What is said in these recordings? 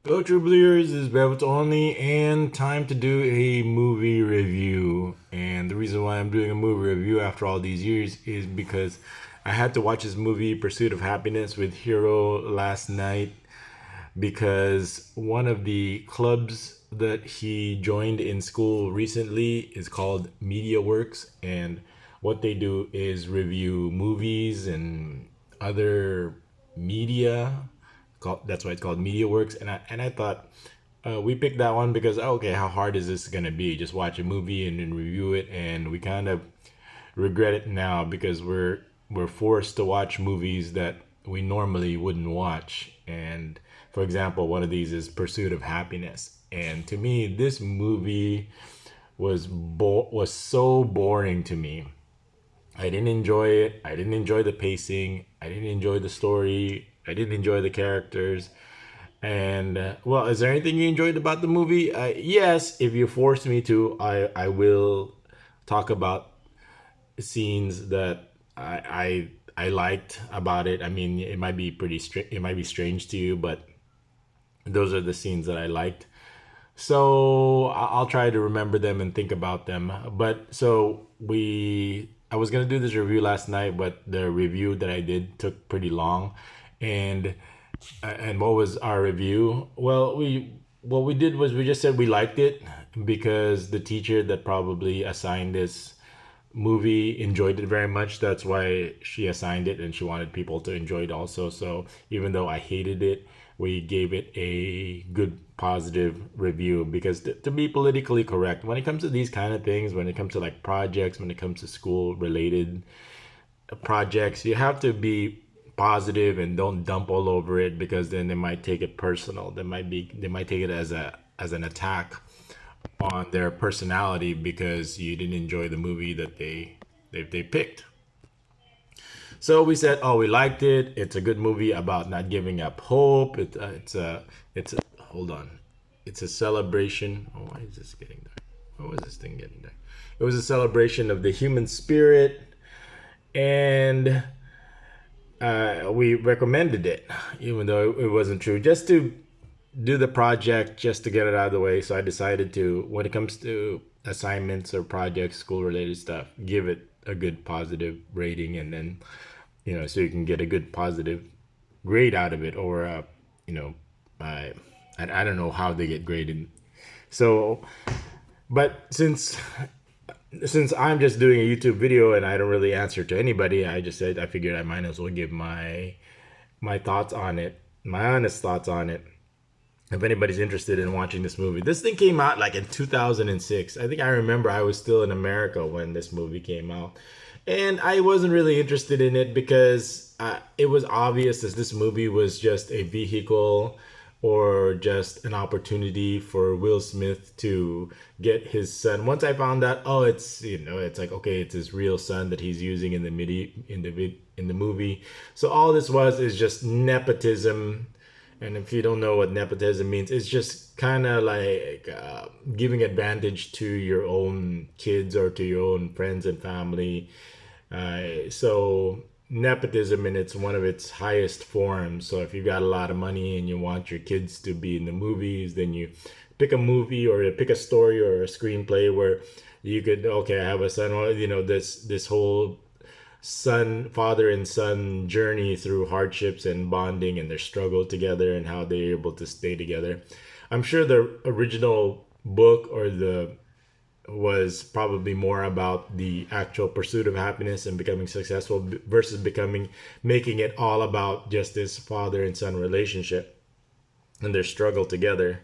Hello, True Believers. This is bebotsonly, and time to do a movie review. And the reason why I'm doing a movie review after all these years is because I had to watch this movie, Pursuit of Happyness, with Hero last night because one of the clubs that he joined in school recently is called Media Works, and what they do is review movies and other media. That's why it's called Media Works, and I thought we picked that one because okay, how hard is this gonna be? Just watch a movie and then review it, and we kind of regret it now because we're forced to watch movies that we normally wouldn't watch. And for example, one of these is Pursuit of Happyness. And to me, this movie was so boring to me. I didn't enjoy it. I didn't enjoy the pacing. I didn't enjoy the story. I didn't enjoy the characters. And well, is there anything you enjoyed about the movie? Yes, if you force me to, I will talk about scenes that I liked about it. I mean, it might be it might be strange to you, but those are the scenes that I liked. So I'll try to remember them and think about them. But so I was gonna do this review last night, but the review that I did took pretty long. And what was our review? Well, we what we did was we just said we liked it because the teacher that probably assigned this movie enjoyed it very much. That's why she assigned it, and she wanted people to enjoy it also. So even though I hated it, we gave it a good positive review because to be politically correct, when it comes to these kind of things, when it comes to like projects, when it comes to school related projects, you have to be positive and don't dump all over it because then they might take it personal. They might take it as an attack on their personality because you didn't enjoy the movie that they picked. So we said, oh, we liked it. It's a good movie about not giving up hope. It's a hold on. It's a celebration. Oh, why is this getting dark? Why was this thing getting dark? It was a celebration of the human spirit, and we recommended it, even though it wasn't true, just to do the project, just to get it out of the way. So I decided to, when it comes to assignments or projects, school related stuff, give it a good positive rating, and then so you can get a good positive grade out of it, or you know, I I don't know how they get graded. So, but since I'm just doing a YouTube video and I don't really answer to anybody, I just said I figured I might as well give my thoughts on it, my honest thoughts on it. If anybody's interested in watching this movie, this thing came out like in 2006. I think I remember I was still in America when this movie came out, and I wasn't really interested in it because it was obvious that this movie was just a vehicle or just an opportunity for Will Smith to get his son. Once I found out, oh, it's like okay, it's his real son that he's using in the in the movie. So all this was is just nepotism. And if you don't know what nepotism means, it's just kind of like giving advantage to your own kids or to your own friends and family. So nepotism in its one of its highest forms. So if you got a lot of money and you want your kids to be in the movies, then you pick a movie or you pick a story or a screenplay where you could, okay, I have a son. Well, this whole father and son journey through hardships and bonding and their struggle together and how they're able to stay together. I'm sure the original book or the was probably more about the actual pursuit of happiness and becoming successful versus becoming making it all about just this father and son relationship and their struggle together.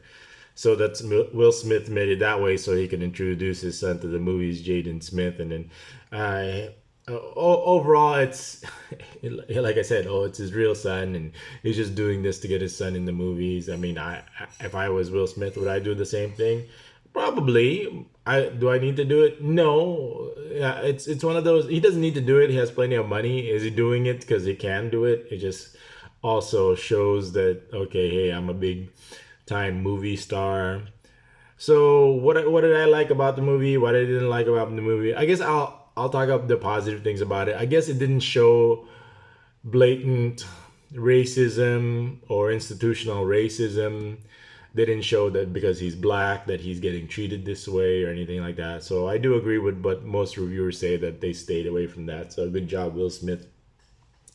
So that's Will Smith made it that way so he could introduce his son to the movies, Jaden Smith, and then overall, it's like I said, oh, it's his real son, and he's just doing this to get his son in the movies. I mean, if I was Will Smith, would I do the same thing? Probably. Do I need to do it? No. Yeah, it's one of those. He doesn't need to do it. He has plenty of money. Is he doing it because he can do it? It just also shows that okay, hey, I'm a big time movie star. So what did I like about the movie? What I didn't like about the movie? I guess I'll talk up the positive things about it. I guess it didn't show blatant racism or institutional racism. they didn't show that because he's black that he's getting treated this way or anything like that. So I do agree with what most reviewers say, that they stayed away from that. So good job, Will Smith.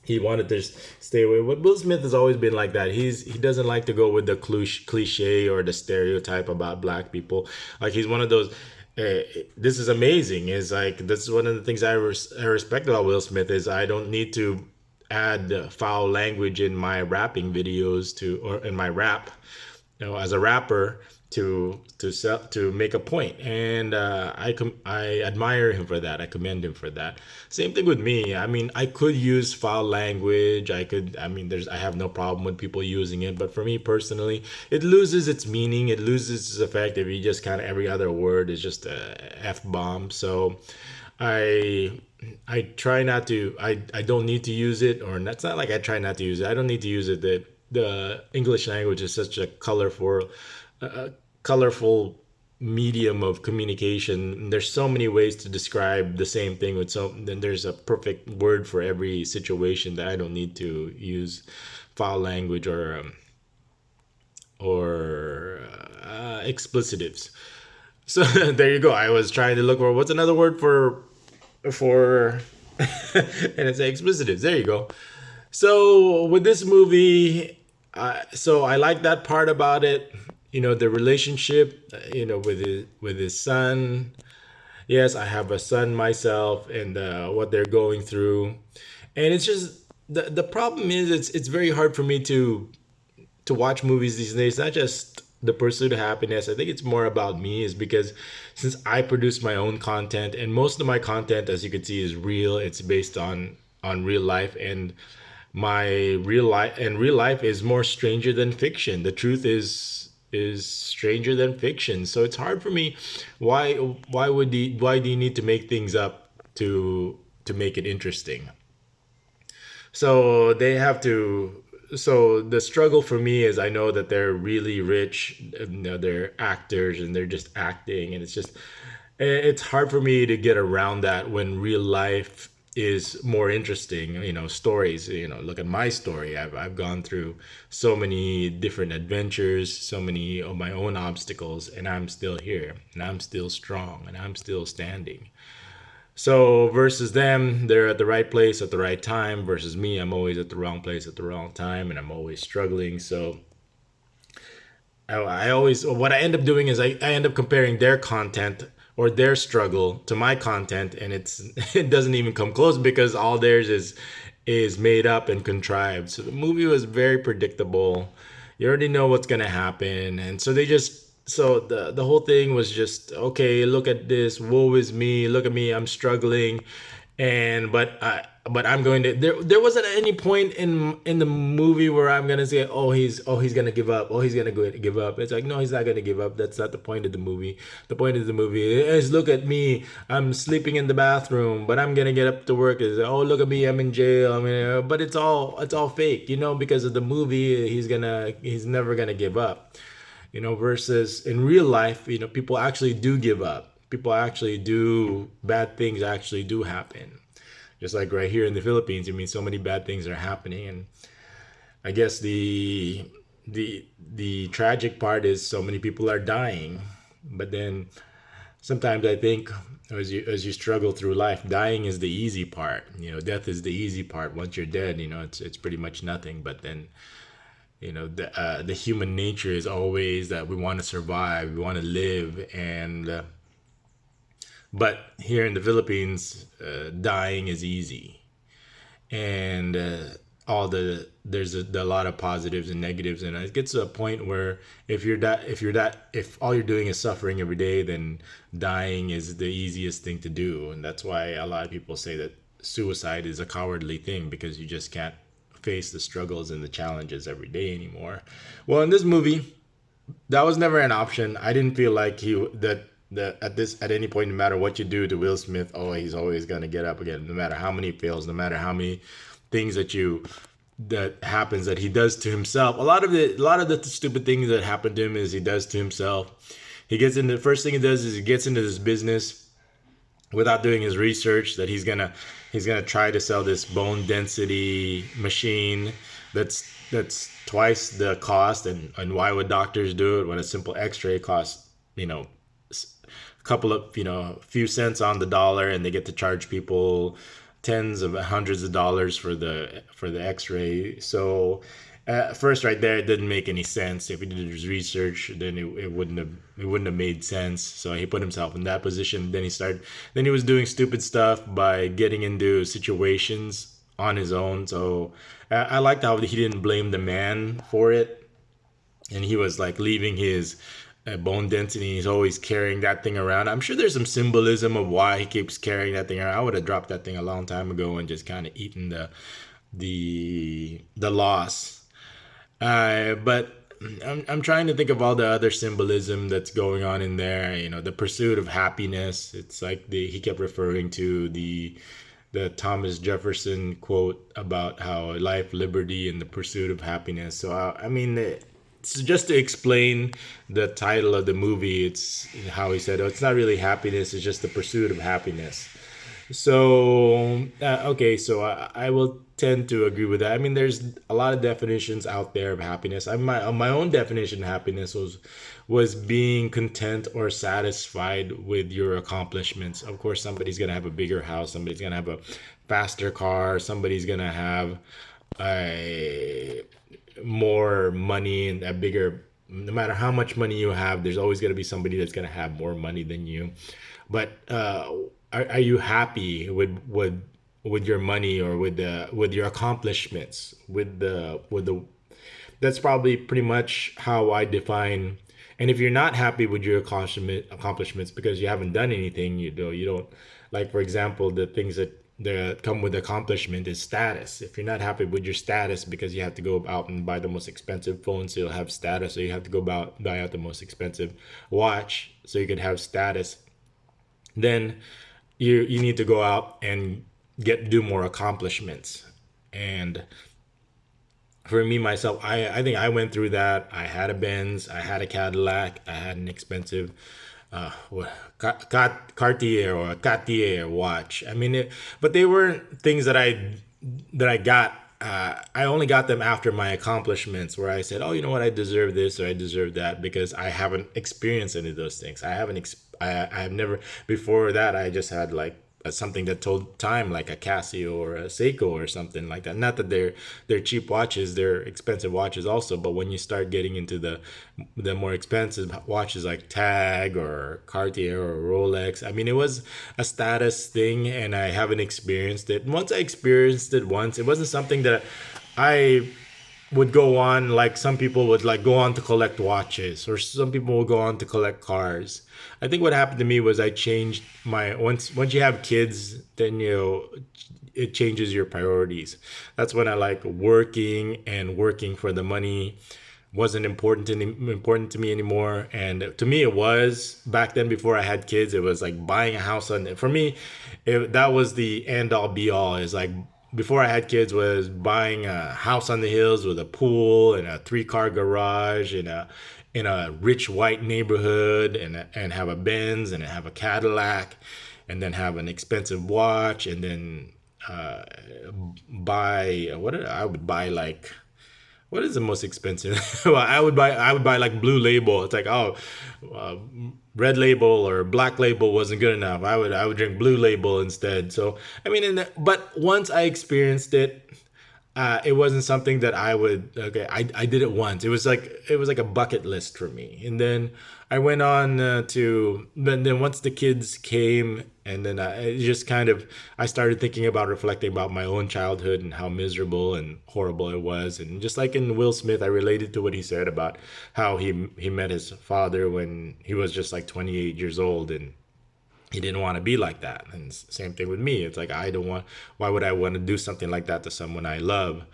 He wanted to stay away. But Will Smith has always been like that. He doesn't like to go with the cliche or the stereotype about black people. Like he's one of those. This is amazing. Is like this is one of the things I respect about Will Smith is I don't need to add foul language in my rapping videos to or in my rap, as a rapper to make a point, and I admire him for that. I commend him for that. Same thing with me. I mean, I could use foul language. I mean, I have no problem with people using it, but for me personally, it loses its meaning. It loses its effect if you just kind of every other word is just a f bomb. So I I try not to. I don't need to use it, or that's not like I try not to use it. I don't need to use it. The English language is such a colorful medium of communication. There's so many ways to describe the same thing with then there's a perfect word for every situation that I don't need to use foul language or explicitives. So there you go. I was trying to look for what's another word for and it's explicitives. There you go. So with this movie, so I like that part about it. The relationship, with his son. Yes, I have a son myself, and what they're going through, and it's just the problem is it's very hard for me to watch movies these days. Not just the Pursuit of Happiness. I think it's more about me, is because since I produce my own content, and most of my content, as you can see, is real. It's based on real life, and real life is more stranger than fiction. The truth is stranger than fiction. So it's hard for me. Why do you need to make things up to make it interesting? So they have to. So the struggle for me is I know that they're really rich. They're actors and they're just acting, and it's hard for me to get around that when real life is more interesting. Stories. Look at my story. I've gone through so many different adventures, so many of my own obstacles, and I'm still here, and I'm still strong, and I'm still standing. So versus them, they're at the right place at the right time. Versus me, I'm always at the wrong place at the wrong time, and I'm always struggling. So I always, what I end up doing is I end up comparing their content or their struggle to my content, and it doesn't even come close because all theirs is made up and contrived. So the movie was very predictable. You already know what's gonna happen, and so they just so the whole thing was just, okay, look at this, woe is me, look at me, I'm struggling, and but I'm going to there wasn't any point in the movie where I'm gonna say, he's gonna give up, he's gonna go give up. It's like, no, he's not gonna give up. That's not the point of the movie. The point of the movie is, look at me, I'm sleeping in the bathroom, but I'm gonna get up to work. Is, oh, look at me, I'm in jail. I mean, but it's all fake, because of the movie. He's never gonna give up. Versus in real life, people actually do give up. People actually do, bad things actually do happen. Just like right here in the Philippines, so many bad things are happening, and I guess the tragic part is so many people are dying. But then sometimes I think, as you struggle through life, dying is the easy part. Death is the easy part. Once you're dead, it's pretty much nothing. But then the human nature is always that we want to survive, we want to live, and but here in the Philippines, dying is easy, and there's a lot of positives and negatives, and it gets to a point where if all you're doing is suffering every day, then dying is the easiest thing to do, and that's why a lot of people say that suicide is a cowardly thing, because you just can't face the struggles and the challenges every day anymore. Well, in this movie, that was never an option. I didn't feel like at any point, no matter what you do to Will Smith, he's always gonna get up again. No matter how many fails, no matter how many things that happens that he does to himself. A lot of the stupid things that happen to him is he does to himself. The first thing he does is he gets into this business without doing his research, that he's gonna try to sell this bone density machine that's that's twice the cost. And why would doctors do it when a simple X-ray costs, a couple of, a few cents on the dollar, and they get to charge people tens of hundreds of dollars for the X-ray. So first, right there, it didn't make any sense. If he did his research, then it wouldn't have made sense. So he put himself in that position. Then he was doing stupid stuff by getting into situations on his own. So I liked how he didn't blame the man for it, and he was like leaving his bone density. He's always carrying that thing around. I'm sure there's some symbolism of why he keeps carrying that thing around. I would have dropped that thing a long time ago and just kind of eaten the loss. But I'm trying to think of all the other symbolism that's going on in there. The pursuit of happiness. It's like he kept referring to the Thomas Jefferson quote about how life, liberty, and the pursuit of happiness. So I mean, it's just to explain the title of the movie. It's how he said, "Oh, it's not really happiness; it's just the pursuit of happiness." So okay, so I will tend to agree with that. I mean, there's a lot of definitions out there of happiness. My own definition of happiness was being content or satisfied with your accomplishments. Of course, somebody's gonna have a bigger house, somebody's gonna have a faster car, somebody's gonna have a more money and a bigger. No matter how much money you have, there's always gonna be somebody that's gonna have more money than you. But are you happy with your money, or with your accomplishments, with the that's probably pretty much how I define. And if you're not happy with your accomplishments because you haven't done anything, you don't, like, for example, the things that come with accomplishment is status. If you're not happy with your status because you have to go out and buy the most expensive phone so you'll have status, or you have to go about buy out the most expensive watch so you could have status, then you need to go out and do more accomplishments. And for me myself, I think I went through that. I had a Benz, I had a Cadillac, I had an expensive Cartier or a Cartier watch. I mean, but they weren't things that I got. I only got them after my accomplishments, where I said, "Oh, you know what? I deserve this or I deserve that," because I haven't experienced any of those things. I have never before that. I just had like something that told time, like a Casio or a Seiko or something like that. Not that they're cheap watches; they're expensive watches also. But when you start getting into the more expensive watches like Tag or Cartier or Rolex, I mean, it was a status thing, and I haven't experienced it. Once I experienced it once, it wasn't something that I would go on, like some people would like go on to collect watches, or some people will go on to collect cars. I think what happened to me was I changed my once you have kids, then it changes your priorities. That's when I like working, and working for the money wasn't important to me anymore. And to me, it was back then. Before I had kids, it was like buying a house. For me, that was the end all be all. Is like before I had kids was buying a house on the hills with a pool and a 3-car garage in a rich white neighborhood, and have a Benz and have a Cadillac, and then have an expensive watch, and then buy I would buy like, what is the most expensive? Well, I would buy like Blue Label. It's like, oh, uh, Red Label or Black Label wasn't good enough. I would drink Blue Label instead. So I mean, but once I experienced it, it wasn't something that I would. Okay, I did it once. It was like a bucket list for me. And then I went on then once the kids came, and then I just kind of I started thinking about reflecting about my own childhood and how miserable and horrible it was. And just like in Will Smith, I related to what he said about how he met his father when he was just like 28 years old, and he didn't want to be like that. And same thing with me. It's like, I don't want, why would I want to do something like that to someone I love,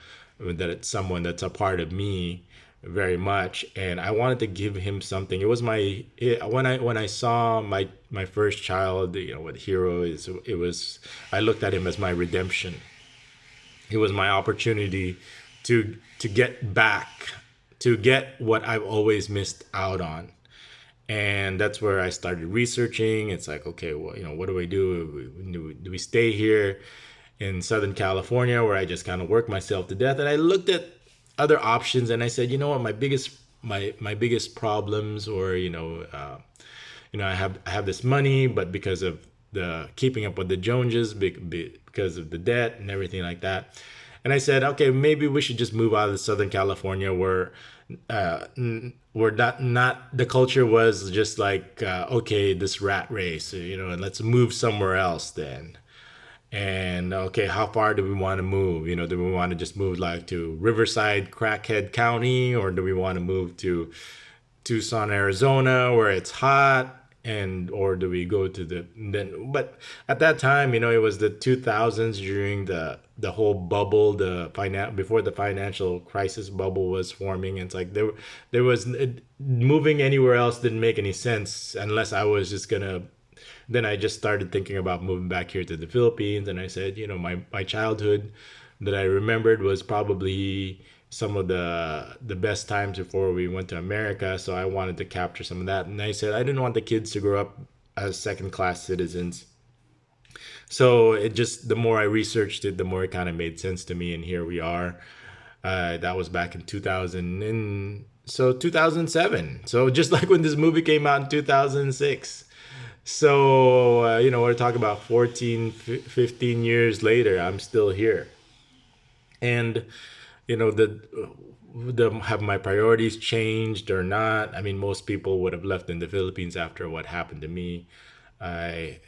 that it's someone that's a part of me very much. And I wanted to give him something. It was when I saw my first child, what hero is, it was, I looked at him as my redemption. It was my opportunity to get back, to get what I've always missed out on. And that's where I started researching. It's like, okay, well, what do we do? Do we stay here in Southern California, where I just kind of work myself to death? And I looked at other options, and I said, you know what, my biggest problems, or I have this money, but because of the keeping up with the Joneses, because of the debt and everything like that. And I said, okay, maybe we should just move out of Southern California, where not the culture was just like, okay, this rat race, and let's move somewhere else then. And okay, how far do we want to move? Do we want to just move like to Riverside, Crackhead County, or do we want to move to Tucson, Arizona, where it's hot? And or do we go to the then? But at that time, it was the 2000s, during the whole bubble, before the financial crisis bubble was forming. And it's like there was moving anywhere else didn't make any sense, unless I was just gonna. Then I just started thinking about moving back here to the Philippines, and I said, my childhood that I remembered was probably some of the best times before we went to America. So I wanted to capture some of that. And I said I didn't want the kids to grow up as second class citizens. So it just, the more I researched it, the more it kind of made sense to me. And here we are. That was back in 2000 and so 2007. So just like when this movie came out in 2006. So, we're talking about 14, 15 years later, I'm still here. And, have my priorities changed or not? I mean, most people would have left in the Philippines after what happened to me. I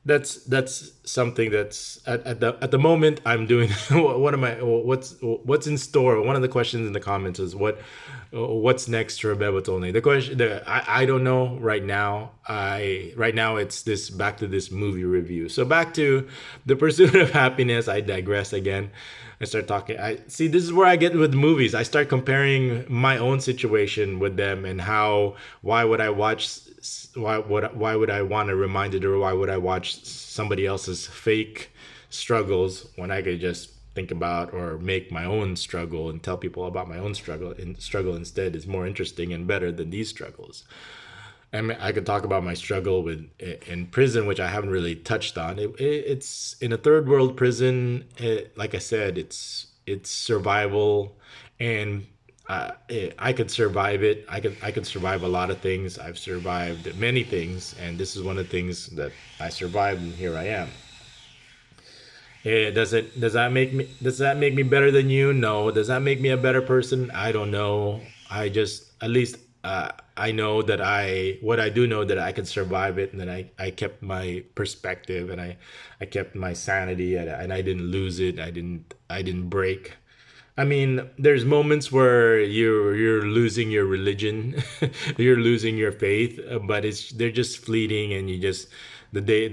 that's something that's at the moment I'm doing. What am I, what's in store? One of the questions in the comments is what's next for bebotsonly. I don't know right now. I Right now it's this, back to this movie review. So back to the Pursuit of Happiness. I digress again. I start talking. I see, this is where I get with movies. I start comparing my own situation with them, and how, why would I watch, why would I want to remind it, or why would I watch somebody else's fake struggles when I could just think about or make my own struggle and tell people about my own struggle, and struggle instead is more interesting and better than these struggles. I mean, I could talk about my struggle with in prison, which I haven't really touched on. It's in a third world prison. Like I said, it's survival, and I could survive it. I could survive a lot of things. I've survived many things, and this is one of the things that I survived, and here I am. Does that make me better than you? No. Does that make me a better person? I don't know. I just, at least, I know that what I do know, that I can survive it, and then I kept my perspective, and I kept my sanity, and I didn't lose it. I didn't break. I mean, there's moments where you're losing your religion, you're losing your faith, but they're just fleeting, and you just, the day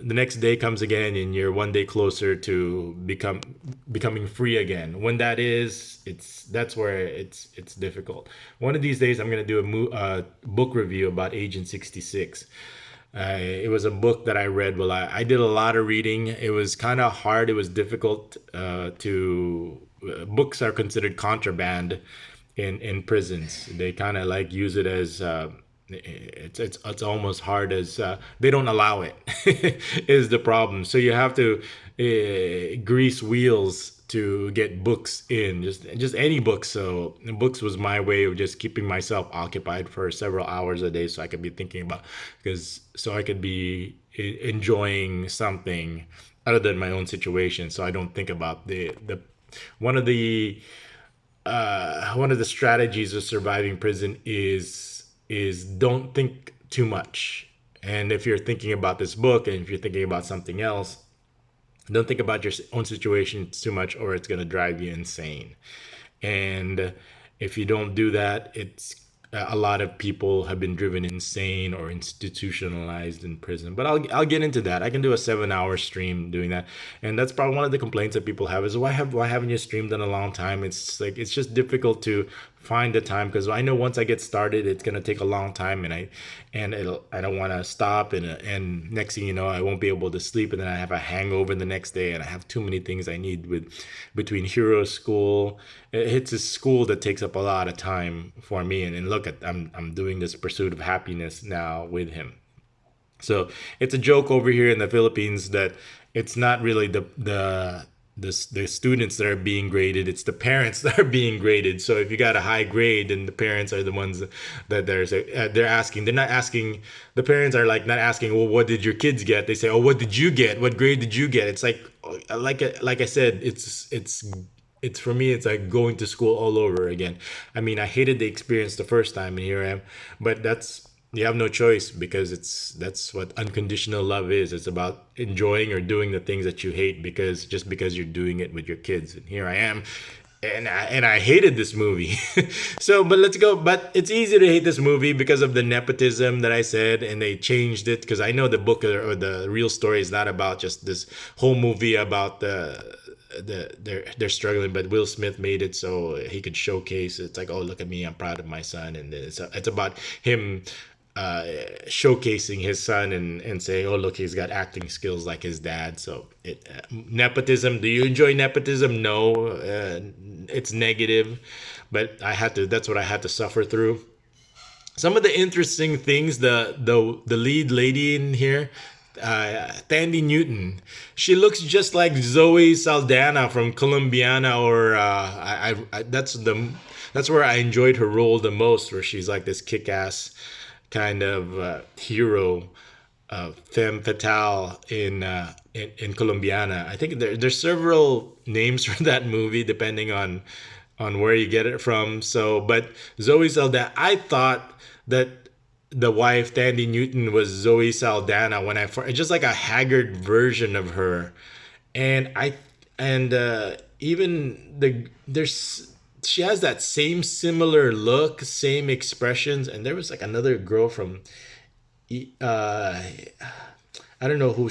the next day comes again, and you're one day closer to becoming free again. When that is, that's where it's difficult. One of these days, I'm gonna do a book review about Agent 66. It was a book that I read. Well, I did a lot of reading. It was kind of hard. It was difficult to. Books are considered contraband in prisons. They kind of like use it as. It's almost hard as they don't allow it is the problem. So you have to grease wheels to get books in, just any books. So books was my way of just keeping myself occupied for several hours a day, so I could be thinking about, because so I could be enjoying something other than my own situation, so I don't think about the one of the one of the strategies of surviving prison is don't think too much. And if you're thinking about this book, and if you're thinking about something else, don't think about your own situation too much, or it's going to drive you insane. And if you don't do that, it's a lot of people have been driven insane or institutionalized in prison. But I'll get into that. I can do a 7 hour stream doing that. And that's probably one of the complaints that people have is, why haven't you streamed in a long time? It's like, it's just difficult to find the time, because I know once I get started, it's gonna take a long time, and I don't want to stop, and next thing you know, I won't be able to sleep, and then I have a hangover the next day, and I have too many things I need with between Hero School. It's a school that takes up a lot of time for me, and look at, I'm doing this Pursuit of Happiness now with him. So it's a joke over here in the Philippines that it's not really the the students that are being graded, it's the parents that are being graded. So if you got a high grade, then the parents are the ones that they're asking. They're not asking. The parents are like not asking, well, what did your kids get? They say, oh, what did you get? What grade did you get? It's like I said, it's for me, it's like going to school all over again. I mean, I hated the experience the first time, and here I am. But that's, you have no choice, because that's what unconditional love is. It's about enjoying or doing the things that you hate, because just because you're doing it with your kids. And here I am, and I hated this movie. So, but let's go. But it's easy to hate this movie because of the nepotism that I said, and they changed it, because I know the book, or the real story is not about just this whole movie about they're struggling, but Will Smith made it so he could showcase. It's like, oh, look at me, I'm proud of my son, and it's about him showcasing his son, and saying, oh, look, he's got acting skills like his dad. So nepotism. Do you enjoy nepotism? No, it's negative, but I had to. That's what I had to suffer through. Some of the interesting things, the lead lady in here, Tandy Newton, she looks just like Zoe Saldana from Colombiana, or that's where I enjoyed her role the most, where she's like this kick-ass kind of hero, femme fatale in Colombiana. I think there's several names for that movie depending on where you get it from. So, but Zoe Saldana, I thought that the wife Tandy Newton was Zoe Saldana when just like a haggard version of her, and even there's she has that same similar look, same expressions. And there was like another girl from uh I don't know who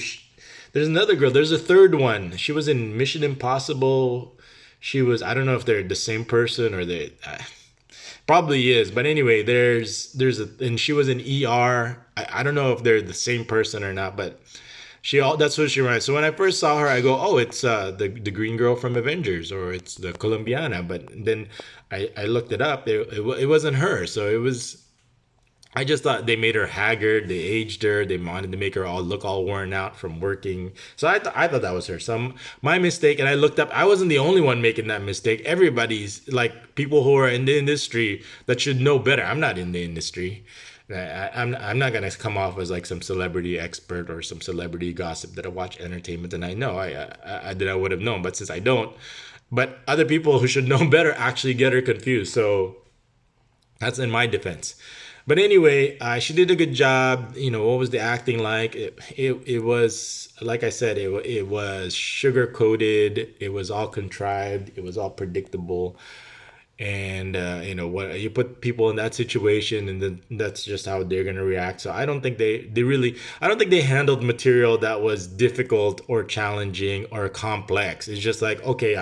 there's another girl, there's a third one. She was in Mission Impossible. She was, I don't know if they're the same person, or they probably is, but anyway, and she was in ER. I don't know if they're the same person or not, but that's what she reminds. So when I first saw her, I go, oh, it's the green girl from Avengers, or it's the Colombiana. But then I looked it up. It wasn't her. So it was. I just thought they made her haggard. They aged her. They wanted to make her all look all worn out from working. So I thought that was her. So my mistake. And I looked up. I wasn't the only one making that mistake. Everybody's, like, people who are in the industry that should know better. I'm not in the industry. I'm not gonna come off as like some celebrity expert or some celebrity gossip that I watch entertainment and I know that I would have known. But since I don't, but other people who should know better actually get her confused. So that's in my defense. But anyway, she did a good job. What was the acting like? It was, like I said, it was sugar coated. It was all contrived. It was all predictable. And what you put people in that situation, and then that's just how they're gonna react. So I don't think I don't think they handled material that was difficult or challenging or complex. It's just like, okay,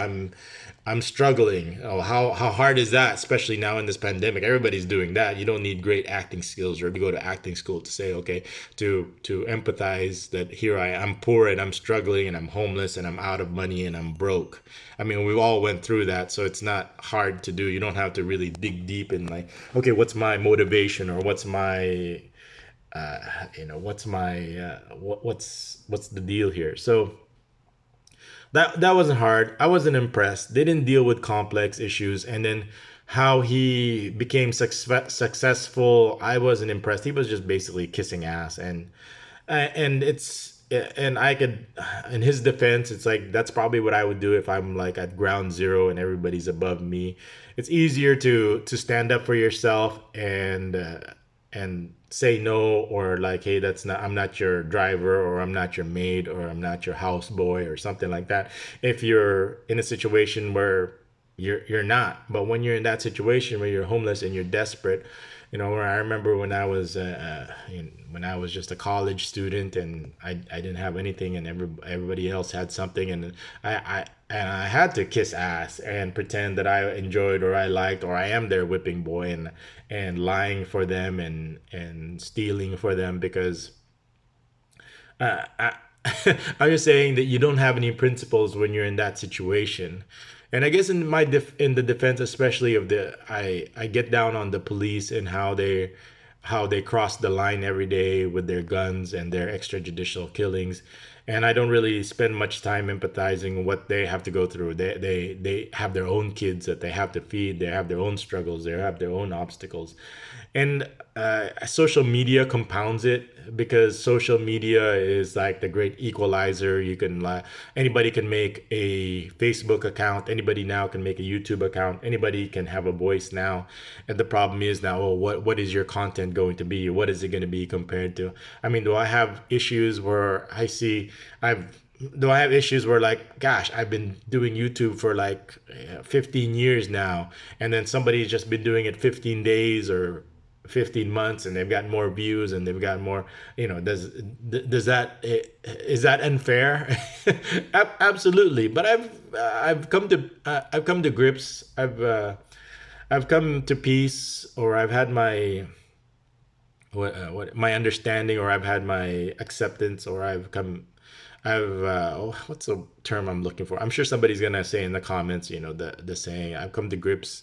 I'm struggling. Oh, how hard is that? Especially now in this pandemic, everybody's doing that. You don't need great acting skills or to go to acting school to say, okay, to empathize that here I'm poor and I'm struggling and I'm homeless and I'm out of money and I'm broke. I mean, we've all went through that, so it's not hard to do. You don't have to really dig deep in, like, okay, what's my motivation, or what's my what's the deal here? So that wasn't hard. I wasn't impressed. They didn't deal with complex issues, and then how he became successful. I wasn't impressed. He was just basically kissing ass, and I could, in his defense, it's like that's probably what I would do if I'm like at ground zero and everybody's above me. It's easier to stand up for yourself and say no, or like, hey, that's not, I'm not your driver, or I'm not your maid, or I'm not your houseboy, or something like that, if you're in a situation where you're not. But when you're in that situation where you're homeless and you're desperate, where I remember when I was just a college student, and I didn't have anything, and everybody else had something, and I had to kiss ass and pretend that I enjoyed, or I liked, or I am their whipping boy, and lying for them, and stealing for them, because I, I'm just saying that you don't have any principles when you're in that situation. And I guess in the defense, especially of I get down on the police and how they cross the line every day with their guns and their extrajudicial killings. and I don't really spend much time empathizing what they have to go through. They have their own kids that they have to feed. They have their own struggles. They have their own obstacles, and social media compounds it, because social media is like the great equalizer. You can anybody can make a Facebook account. Anybody now can make a YouTube account. Anybody can have a voice now, and the problem is now, oh, what is your content going to be? What is it going to be compared to? I mean, do I have issues where I've do I have issues where, like, gosh, I've been doing YouTube for like 15 years now, and then somebody's just been doing it 15 days or 15 months, and they've got more views and they've got more, does that, is that unfair? Absolutely. But I've come to grips. I've come to peace, or I've had my what my understanding, or I've had my acceptance, or I've what's the term I'm looking for? I'm sure somebody's gonna say in the comments, the saying. I've come to grips.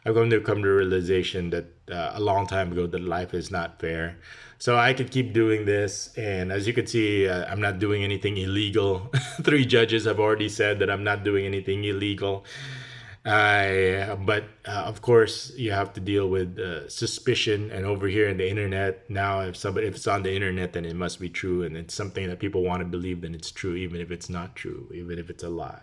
I've come to realization that a long time ago, that life is not fair. So I could keep doing this, and as you can see, I'm not doing anything illegal. Three judges have already said that I'm not doing anything illegal. But of course, you have to deal with suspicion. And over here in the internet now, if it's on the internet, then it must be true, and it's something that people want to believe, then it's true, even if it's not true, even if it's a lie.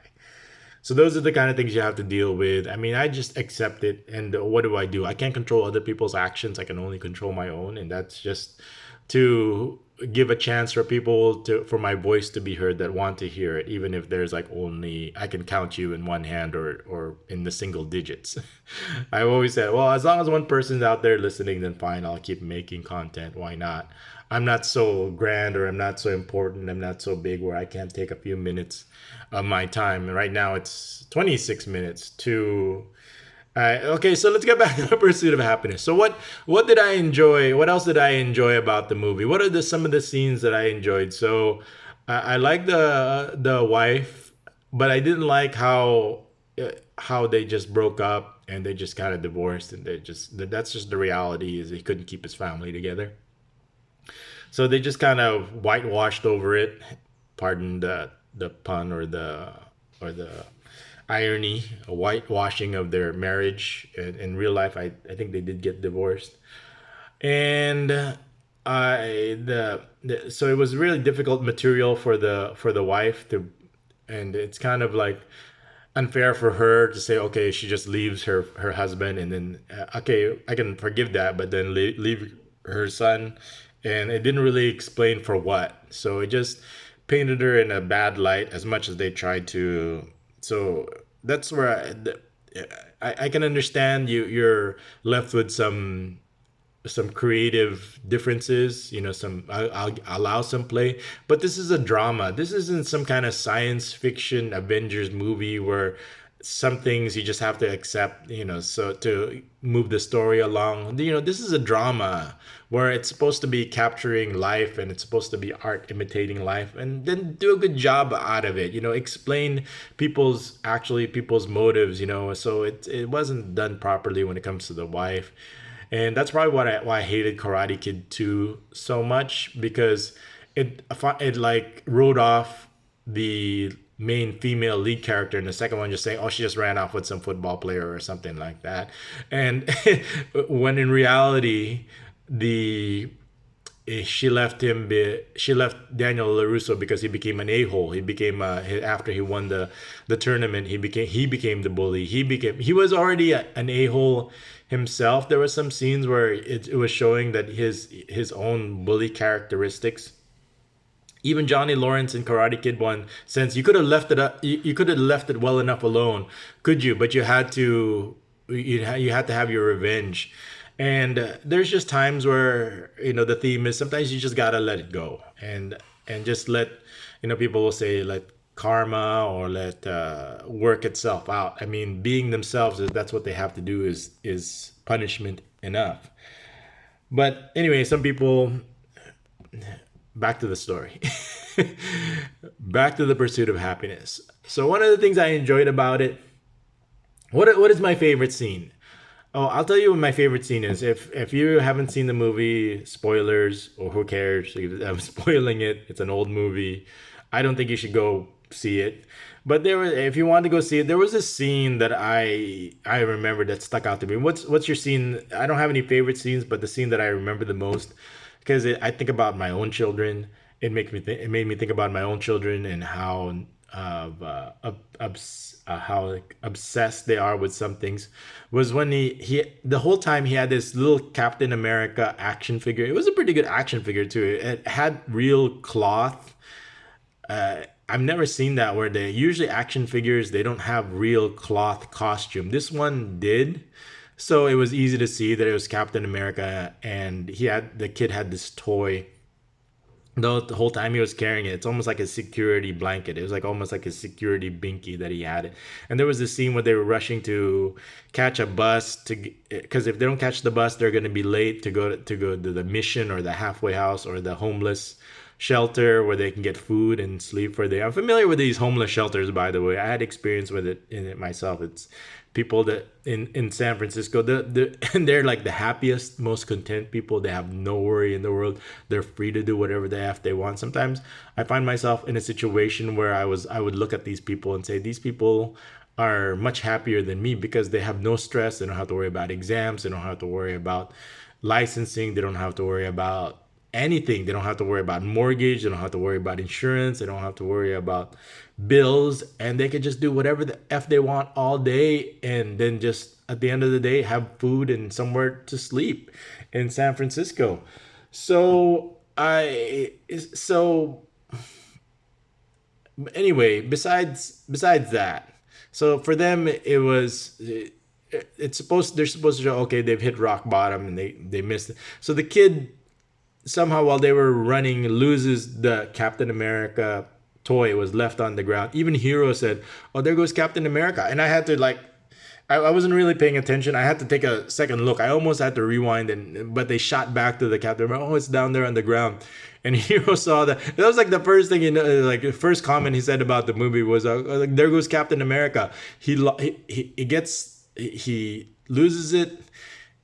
So those are the kind of things you have to deal with. I mean, I just accept it, and what do I do? I can't control other people's actions. I can only control my own, and that's just to give a chance for people for my voice to be heard, that want to hear it, even if there's like only, I can count you in one hand, or in the single digits. I've always said, well, as long as one person's out there listening, then fine, I'll keep making content. Why not? I'm not so grand, or I'm not so important, I'm not so big where I can't take a few minutes of my time. And right now it's 26 minutes to okay, so let's get back to the Pursuit of Happiness. So what did I enjoy? What else did I enjoy about the movie? What are some of the scenes that I enjoyed? So I like the wife, but I didn't like how they just broke up, and they just kind of divorced, and that's just the reality, is he couldn't keep his family together. So they just kind of whitewashed over it. Pardon the pun, or the irony, a whitewashing of their marriage. In real life, I think they did get divorced, and so it was really difficult material for the wife to, and it's kind of like unfair for her to say, okay, she just leaves her husband, and then okay, I can forgive that, but then leave her son, and it didn't really explain for what. So it just painted her in a bad light, as much as they tried to. So that's where I can understand you're left with some creative differences, some, I'll allow some play. But this is a drama. This isn't some kind of science fiction Avengers movie where some things you just have to accept, so to move the story along. This is a drama where it's supposed to be capturing life, and it's supposed to be art imitating life, and then do a good job out of it. Explain people's motives. So it wasn't done properly when it comes to the wife. And that's probably why I hated Karate Kid 2 so much, because it like wrote off the main female lead character in the second one, just saying, oh, she just ran off with some football player or something like that. And when in reality, the she left Daniel LaRusso because he became an a-hole. He became after he won the tournament, he became the bully. He was already an a-hole himself. There were some scenes where it was showing that his own bully characteristics. Even Johnny Lawrence in Karate Kid 1, since you could have left it up, you could have left it well enough alone, could you? But you had to, you had to have your revenge. And there's just times where the theme is, sometimes you just gotta let it go, and just let, people will say, let karma, or let work itself out. I mean, being themselves, that's what they have to do, is punishment enough. But anyway, some people, back to the story. Back to the Pursuit of Happiness. So one of the things I enjoyed about it, what is my favorite scene? Oh, I'll tell you what my favorite scene is. If you haven't seen the movie, spoilers, or who cares? I'm spoiling it. It's an old movie. I don't think you should go see it. But there was, if you want to go see it, there was a scene that I remember that stuck out to me. What's your scene? I don't have any favorite scenes, but the scene that I remember the most, because I think about my own children. It made me think about my own children and how how like, obsessed they are with some things. Was when he the whole time he had this little Captain America action figure. It was a pretty good action figure too. It had real cloth. I've never seen that where they usually action figures they don't have real cloth costume. This one did. So it was easy to see that it was Captain America, and the kid had this toy. The whole time he was carrying it, it's almost like a security blanket. It was like almost like a security binky that he had. And there was this scene where they were rushing to catch a bus to, because if they don't catch the bus, they're going to be late to go to the mission or the halfway house or the homeless shelter where they can get food and sleep for the day. I'm familiar with these homeless shelters, by the way. I had experience with it in it myself. It's people that in San Francisco, and they're like the happiest, most content people. They have no worry in the world. They're free to do whatever they want. Sometimes I find myself in a situation where I would look at these people and say, these people are much happier than me because they have no stress. They don't have to worry about exams. They don't have to worry about licensing. They don't have to worry about anything. They don't have to worry about mortgage. They don't have to worry about insurance. They don't have to worry about bills, and they could just do whatever the f they want all day, and then just at the end of the day have food and somewhere to sleep in San Francisco. So I so anyway, besides that, so for them it was it's supposed they're supposed to show, okay, they've hit rock bottom and they missed it. So the kid somehow while they were running loses the Captain America toy. It was left on the ground. Even Hero said, oh, there goes Captain America. And I had to like I wasn't really paying attention. I had to take a second look. I almost had to rewind, but they shot back to the Captain America. Oh, it's down there on the ground. And Hero saw that. That was like the first thing, like the first comment he said about the movie was, like, there goes Captain America. He loses it.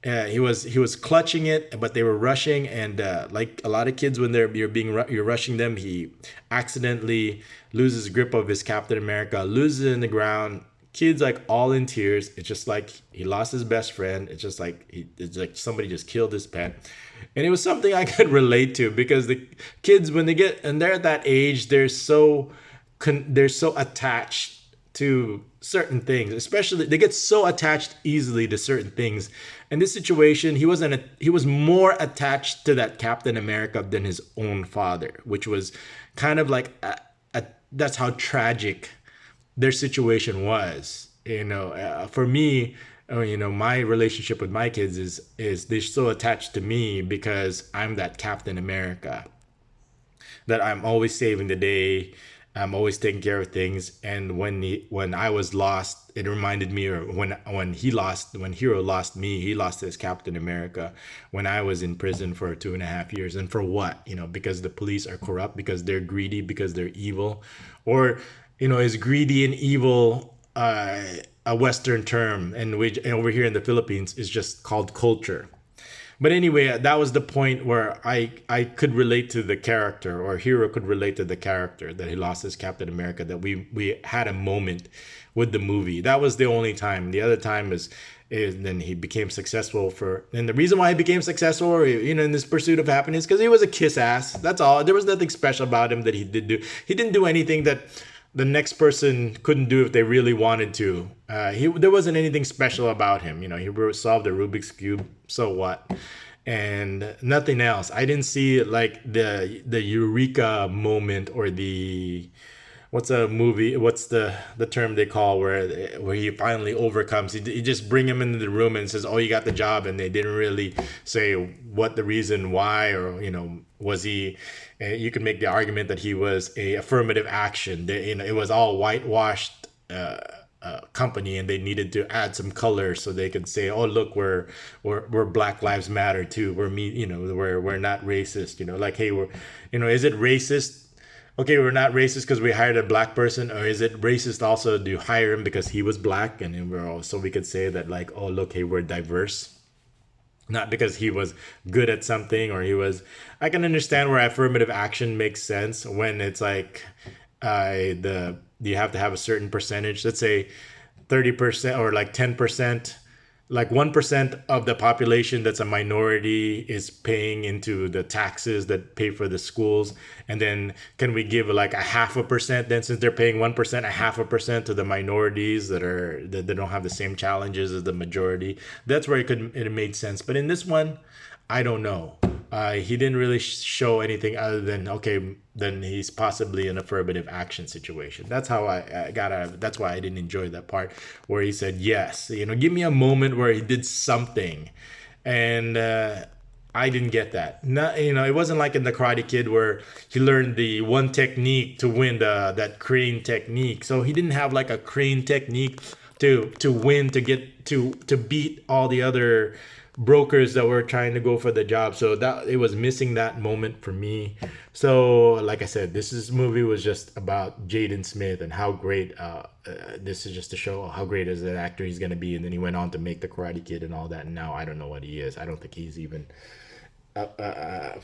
He was clutching it, but they were rushing, and like a lot of kids, when you're rushing them, he accidentally loses grip of his Captain America, loses it in the ground. Kids like all in tears. It's just like he lost his best friend. It's just like it's like somebody just killed his pet, and it was something I could relate to because the kids when they're at that age, they're so attached to certain things, especially they get so attached easily to certain things. In this situation, he was more attached to that Captain America than his own father, which was kind of like that's how tragic their situation was. For me, my relationship with my kids is they're so attached to me because I'm that Captain America, that I'm always saving the day. I'm always taking care of things. And when I was lost, it reminded me, or when Hero lost me, he lost his Captain America when I was in prison for 2.5 years. And for what? Because the police are corrupt, because they're greedy, because they're evil, or is greedy and evil a Western term, and over here in the Philippines is just called culture. But anyway, that was the point where I could relate to the character, or Hero could relate to the character, that he lost his Captain America, that we had a moment with the movie. That was the only time. The other time is then he became successful and the reason why he became successful, in this Pursuit of Happiness, because he was a kiss ass. That's all. There was nothing special about him that he did do. He didn't do anything that the next person couldn't do if they really wanted to. There wasn't anything special about him. He solved a Rubik's Cube. So what? And nothing else. I didn't see like the eureka moment, or what's the term they call where he finally overcomes. He just bring him into the room and says, oh, you got the job, and they didn't really say what the reason why, or was he. You could make the argument that he was a affirmative action. It was all whitewashed company, and they needed to add some color so they could say, oh, look, we're Black Lives Matter too. We're not racist. Like, hey, is it racist? Okay, we're not racist because we hired a black person, or is it racist also to hire him because he was black? And we could say that, like, oh, look, hey, we're diverse. not because he was good at something or he was. I can understand where affirmative action makes sense when it's like the you have to have a certain percentage, let's say 30% or like 10%, like 1% of the population that's a minority is paying into the taxes that pay for the schools. And then can we give like a half a percent then, since they're paying 1%, a half a percent to the minorities that they don't have the same challenges as the majority? That's where it made sense. But in this one, I don't know. He didn't really show anything other than, okay, then he's possibly an affirmative action situation. That's how I got out of it. That's why I didn't enjoy that part where he said yes. Give me a moment where he did something, and I didn't get that. Not, it wasn't like in the Karate Kid where he learned the one technique to win that crane technique. So he didn't have like a crane technique to win, to get to beat all the other brokers that were trying to go for the job. So that it was missing that moment for me. So like I said, this movie was just about Jaden Smith and how great this is, just to show how great as an actor he's going to be. And then he went on to make the Karate Kid and all that, and now I don't know what he is. I don't think he's even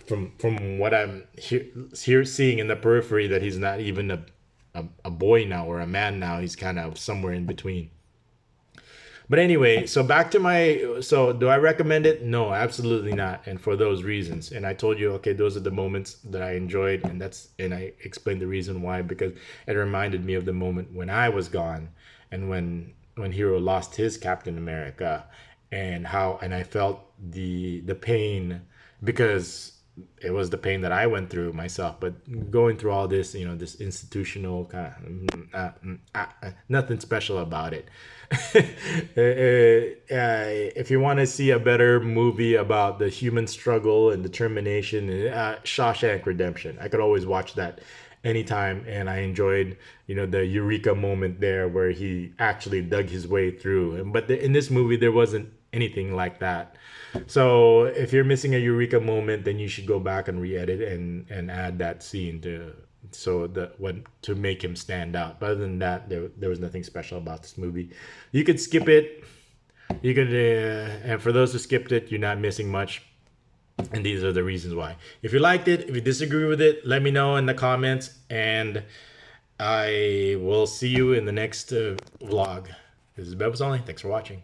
from what I'm here seeing in the periphery, that he's not even a boy now or a man now. He's kind of somewhere in between. But anyway, so back to so do I recommend it? No, absolutely not. And for those reasons. And I told you, okay, those are the moments that I enjoyed, and I explained the reason why, because it reminded me of the moment when I was gone, and when Hero lost his Captain America, and I felt the pain, because it was the pain that I went through myself. But going through all this, this institutional kind of nothing special about it. If you want to see a better movie about the human struggle and determination, Shawshank Redemption, I could always watch that anytime, and I enjoyed the eureka moment there where he actually dug his way through. But in this movie there wasn't anything like that. So if you're missing a eureka moment, then you should go back and re-edit and add that scene to make him stand out. But other than that, there was nothing special about this movie. You could skip it. You could, and for those who skipped it, you're not missing much. And these are the reasons why. If you liked it, if you disagree with it, let me know in the comments, and I will see you in the next vlog. This is Bebotsonly. Thanks for watching.